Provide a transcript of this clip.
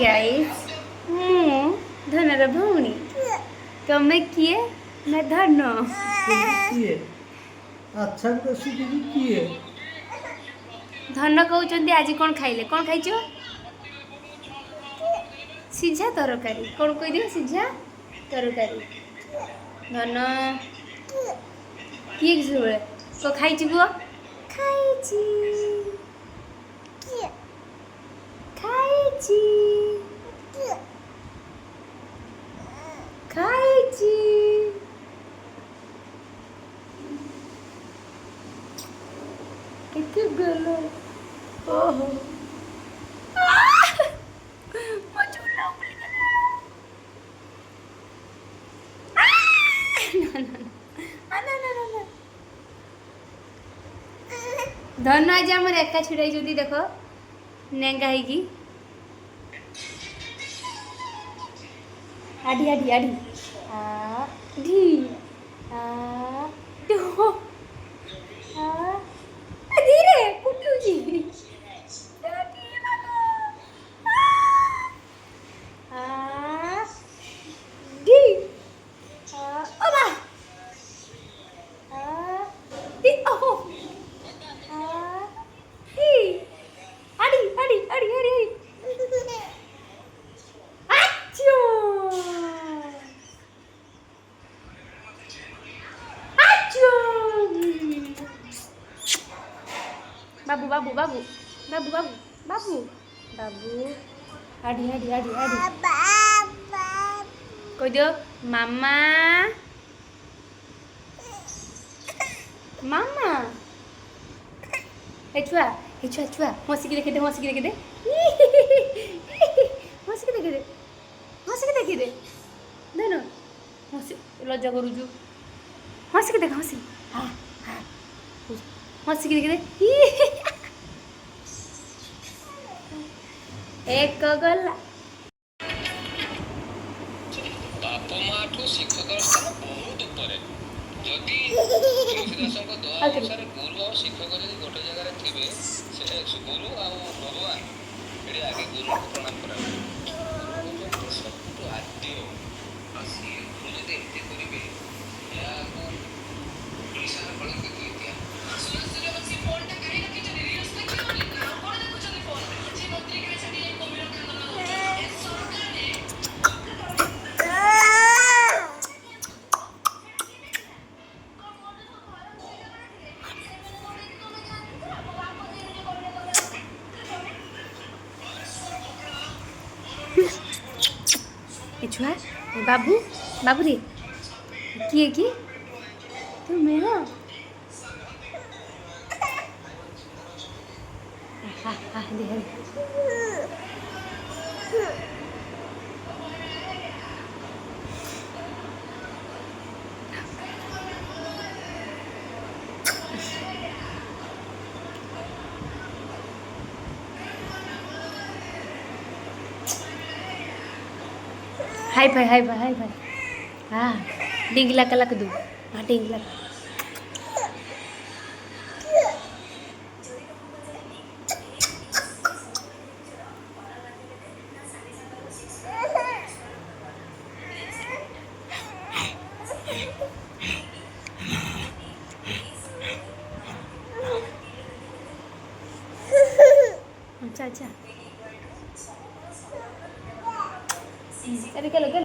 guys ମୁଁ ଧନର ଭଉଣୀ ତମେ କିଏ ନା ଧନ କିଏ ଆଚ୍ଛା ଶିଖିବି କିଏ ଧନ କହୁଛନ୍ତି ଆଜି କ'ଣ ଖାଇଲେ କ'ଣ ଖାଇଛ ସିଝା ତରକାରୀ କ'ଣ କହିଦିଅ ସିଝା ତରକାରୀ ଧନ କିଏ ସବୁବେଳେ କ'ଣ ଖାଇଛି କୁହ ଖାଇଛି ଖାଇଛି ଖାଇଛି କେତେ ଗଲ ଓହୋ ଧନ ଆଜି ଆମର ଏକା ଛିଡ଼ାଇଛନ୍ତି ଦେଖ ନେଙ୍ଗା ହେଇକି ଆଢି ଆଢି ଆଢି ଆଢି ଧୀରେ କୁଟୁଛି बाबू बाबू बाबू बाबू बाबू बाबू बाबू आड़ी आड़ी आड़ी आड़ी कह दियो मामा मामा ए छुआ हंसी के देखे दे हंसी के देखे दे हंसी के देखे दे हंसी के देखे दे देन हंसी लज्जा करूचु हंसी के देख हंसी हाँ हाँ हंसी के देखे दे एक गला बाप माठू शिक्षक स्थान बहुत ऊपर जदि तुलसीदास दया अनुसार गुरु और शिक्षक जब गोटे जगह थे से गुरु और भगवान ये आगे गुरु को प्रणाम करा सब आद्य सी गुरु जब एमती करेंगे छुआ बाबू बाबू रे किए कि तुम्हें हो हाय भाई हाँ डिंगला कलक दू हाँ डिंगला अच्छा अरे क्या लगा